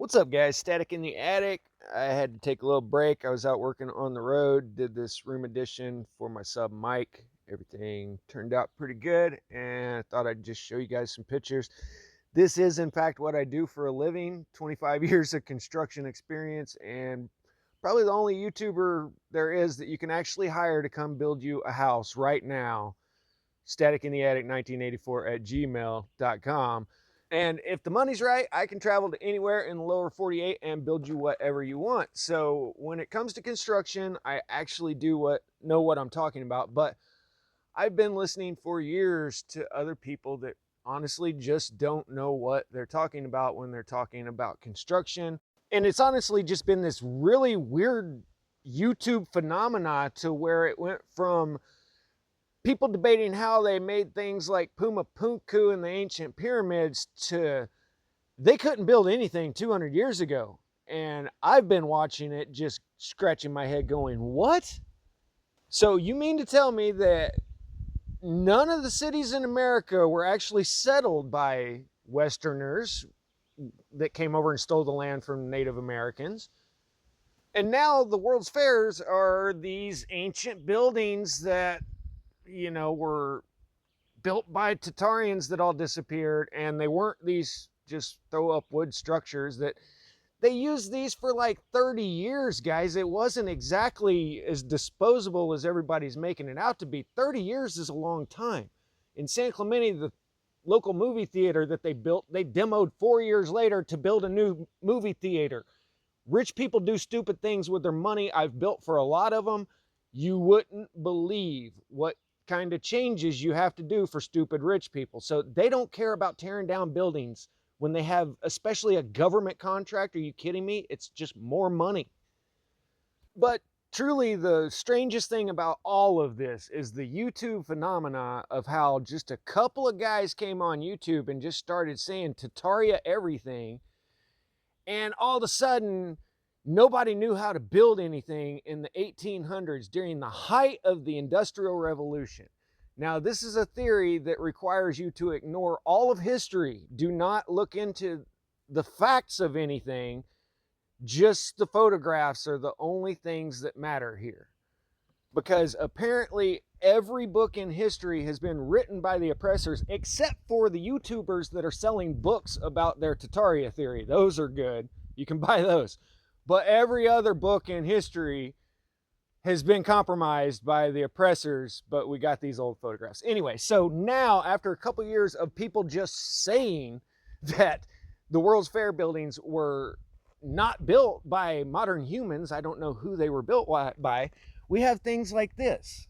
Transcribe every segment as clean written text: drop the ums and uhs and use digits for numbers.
What's up, guys? Static in the attic. I had to take a little break. I was out working on the road, did this room addition for my sub mic. Everything turned out pretty good, and I thought I'd just show you guys some pictures. This is, in fact, what I do for a living. 25 years of construction experience, and probably the only YouTuber there is that you can actually hire to come build you a house right now. Static in the attic 1984 at gmail.com. And if the money's right, I can travel to anywhere in the lower 48 and build you whatever you want. So when it comes to construction, I actually know what I'm talking about. But I've been listening for years to other people that honestly just don't know what they're talking about when they're talking about construction. And it's honestly just been this really weird YouTube phenomena to where it went from people debating how they made things like Puma Punku and the ancient pyramids to they couldn't build anything 200 years ago. And I've been watching it just scratching my head going, what? So you mean to tell me that none of the cities in America were actually settled by Westerners that came over and stole the land from Native Americans? And now the World's Fairs are these ancient buildings that were built by Tatarians that all disappeared, and they weren't these just throw up wood structures that they used these for like 30 years, guys. It wasn't exactly as disposable as everybody's making it out to be. 30 years is a long time. In San Clemente, the local movie theater that they built, they demoed 4 years later to build a new movie theater. Rich people do stupid things with their money. I've built for a lot of them. You wouldn't believe what kind of changes you have to do for stupid rich people. So they don't care about tearing down buildings when they have especially a government contract. Are you kidding me? It's just more money. But truly the strangest thing about all of this is the YouTube phenomena of how just a couple of guys came on YouTube and just started saying Tataria everything, and all of a sudden nobody knew how to build anything in the 1800s during the height of the Industrial Revolution. Now, this is a theory that requires you to ignore all of history. Do not look into the facts of anything. Just the photographs are the only things that matter here. Because apparently every book in history has been written by the oppressors, except for the YouTubers that are selling books about their Tataria theory. Those are good. You can buy those. But every other book in history has been compromised by the oppressors, but we got these old photographs. Anyway, so now after a couple years of people just saying that the World's Fair buildings were not built by modern humans, I don't know who they were built by, we have things like this.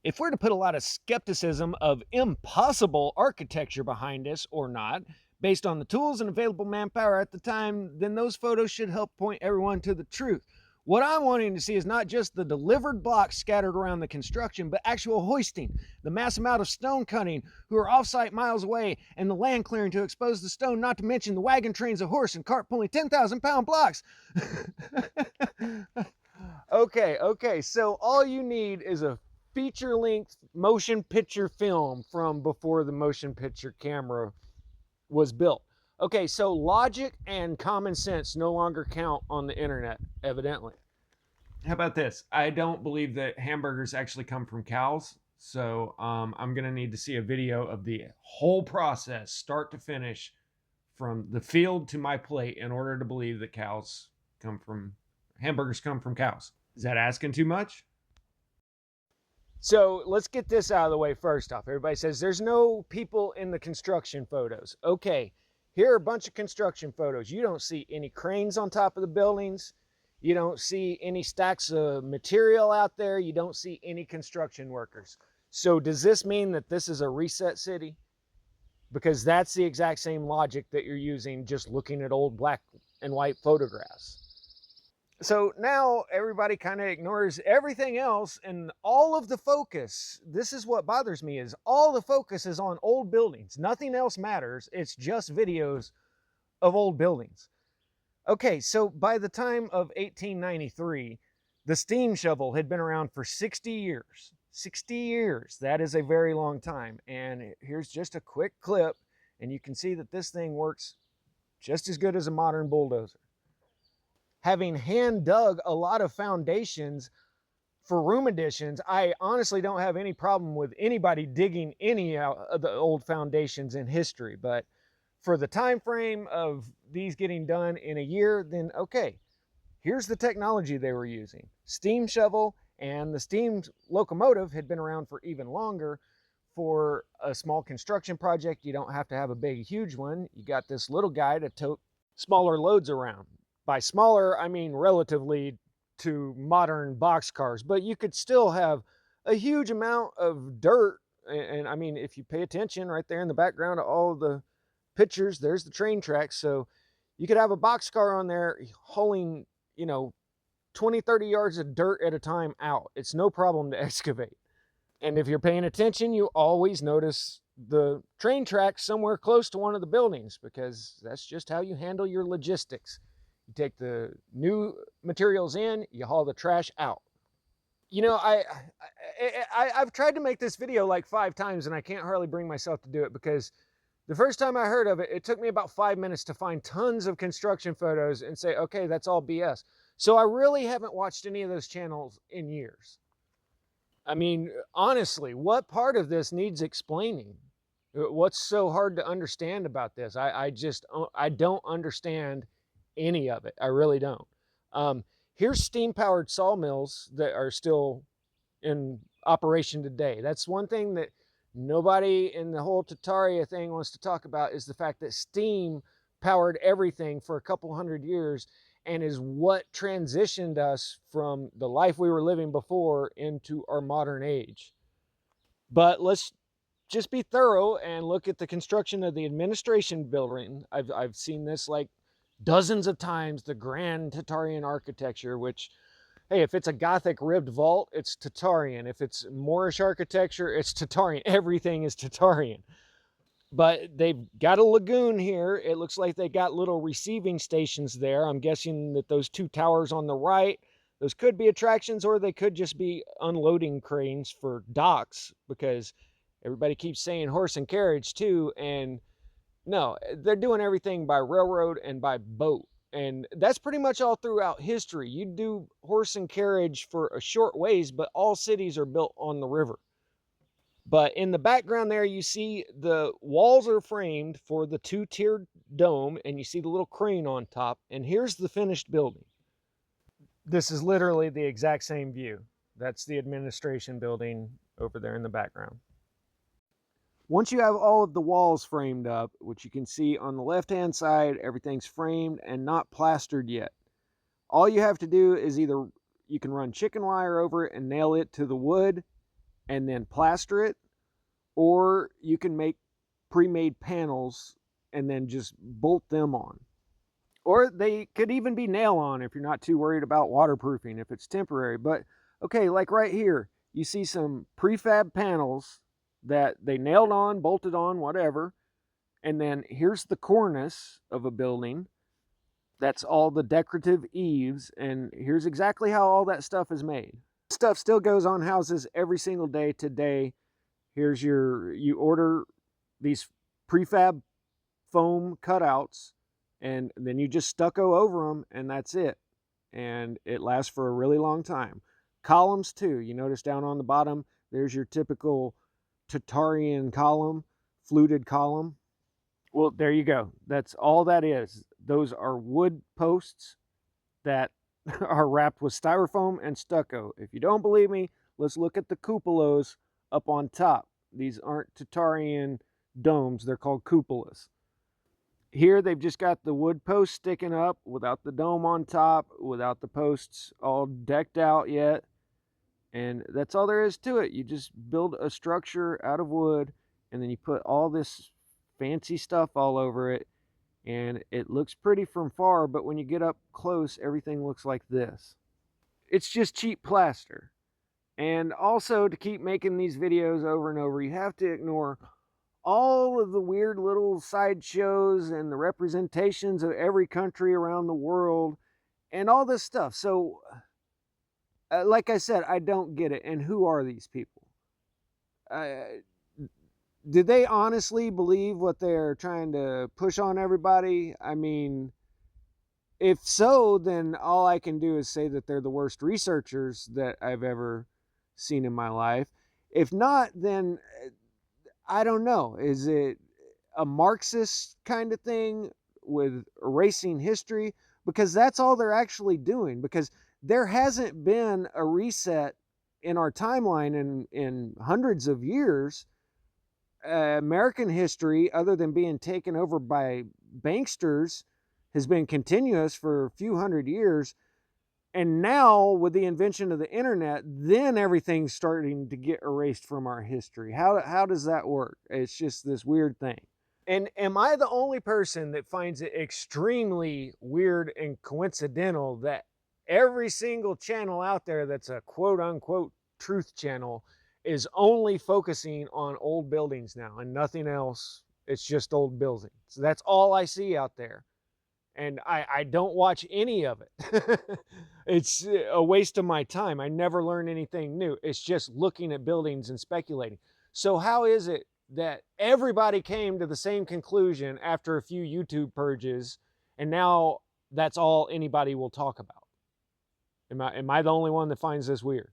If we're to put a lot of skepticism of impossible architecture behind us or not, based on the tools and available manpower at the time, then those photos should help point everyone to the truth. What I'm wanting to see is not just the delivered blocks scattered around the construction, but actual hoisting, the mass amount of stone cutting who are off-site miles away, and the land clearing to expose the stone, not to mention the wagon trains of horse and cart pulling 10,000-pound blocks. Okay, so all you need is a feature-length motion picture film from before the motion picture camera was built. Okay, so logic and common sense no longer count on the internet, evidently. How about this? I don't believe that hamburgers actually come from cows, so I'm going to need to see a video of the whole process, start to finish, from the field to my plate, in order to believe that hamburgers come from cows. Is that asking too much? So let's get this out of the way first off. Everybody says there's no people in the construction photos. Okay, here are a bunch of construction photos. You don't see any cranes on top of the buildings. You don't see any stacks of material out there. You don't see any construction workers. So does this mean that this is a reset city? Because that's the exact same logic that you're using just looking at old black and white photographs. So now everybody kind of ignores everything else, and all of the focus, this is what bothers me, is all the focus is on old buildings. Nothing else matters. It's just videos of old buildings. Okay, so by the time of 1893, the steam shovel had been around for 60 years. 60 years, that is a very long time. And here's just a quick clip, and you can see that this thing works just as good as a modern bulldozer. Having hand dug a lot of foundations for room additions, I honestly don't have any problem with anybody digging any out of the old foundations in history. But for the time frame of these getting done in a year, then okay, here's the technology they were using. Steam shovel and the steam locomotive had been around for even longer. For a small construction project, you don't have to have a big, huge one. You got this little guy to tote smaller loads around. By smaller, I mean relatively to modern boxcars, but you could still have a huge amount of dirt. And I mean, if you pay attention right there in the background of all of the pictures, there's the train tracks. So you could have a boxcar on there hauling, 20, 30 yards of dirt at a time out. It's no problem to excavate. And if you're paying attention, you always notice the train tracks somewhere close to one of the buildings, because that's just how you handle your logistics. You take the new materials in, you haul the trash out. I've tried to make this video like 5 times and I can't hardly bring myself to do it, because the first time I heard of it, it took me about 5 minutes to find tons of construction photos and say, okay, that's all BS. So I really haven't watched any of those channels in years. I mean, honestly, what part of this needs explaining? What's so hard to understand about this? I don't understand any of it. I really don't. Here's steam-powered sawmills that are still in operation today. That's one thing that nobody in the whole Tataria thing wants to talk about, is the fact that steam powered everything for a couple hundred years and is what transitioned us from the life we were living before into our modern age. But let's just be thorough and look at the construction of the administration building. I've seen this like dozens of times, the grand Tatarian architecture, which, hey, if it's a Gothic ribbed vault, it's Tatarian. If it's Moorish architecture, it's Tatarian. Everything is Tatarian. But they've got a lagoon here. It looks like they got little receiving stations there. I'm guessing that those 2 towers on the right, those could be attractions, or they could just be unloading cranes for docks, because everybody keeps saying horse and carriage too. And no, they're doing everything by railroad and by boat. And that's pretty much all throughout history. You do horse and carriage for a short ways, but all cities are built on the river. But in the background there, you see the walls are framed for the 2-tiered dome, and you see the little crane on top. And here's the finished building. This is literally the exact same view. That's the administration building over there in the background. Once you have all of the walls framed up, which you can see on the left-hand side, everything's framed and not plastered yet. All you have to do is either you can run chicken wire over it and nail it to the wood and then plaster it, or you can make pre-made panels and then just bolt them on. Or they could even be nail on if you're not too worried about waterproofing, if it's temporary. But okay, like right here, you see some prefab panels that they nailed on, bolted on, whatever. And then here's the cornice of a building. That's all the decorative eaves, and here's exactly how all that stuff is made. Stuff still goes on houses every single day today. Here's you order these prefab foam cutouts, and then you just stucco over them, and that's it. And it lasts for a really long time. Columns too. You notice down on the bottom, there's your typical Tatarian column, fluted column. Well, there you go. That's all that is. Those are wood posts that are wrapped with styrofoam and stucco. If you don't believe me, let's look at the cupolas up on top. These aren't Tatarian domes. They're called cupolas. Here they've just got the wood posts sticking up without the dome on top, without the posts all decked out yet. And that's all there is to it. You just build a structure out of wood, and then you put all this fancy stuff all over it, and it looks pretty from far, but when you get up close, everything looks like this. It's just cheap plaster. And also, to keep making these videos over and over, you have to ignore all of the weird little sideshows and the representations of every country around the world and all this stuff. So, like I said, I don't get it. And who are these people? did they honestly believe what they're trying to push on everybody? I mean, if so, then all I can do is say that they're the worst researchers that I've ever seen in my life. If not, then I don't know. Is it a Marxist kind of thing with erasing history? Because that's all they're actually doing. Because there hasn't been a reset in our timeline in hundreds of years. American history, other than being taken over by banksters, has been continuous for a few hundred years. And now, with the invention of the internet, then everything's starting to get erased from our history. How does that work? It's just this weird thing. And am I the only person that finds it extremely weird and coincidental that every single channel out there that's a quote unquote truth channel is only focusing on old buildings now and nothing else? It's just old buildings. So that's all I see out there. And I don't watch any of it. It's a waste of my time. I never learn anything new. It's just looking at buildings and speculating. So how is it that everybody came to the same conclusion after a few YouTube purges, and now that's all anybody will talk about? Am I the only one that finds this weird?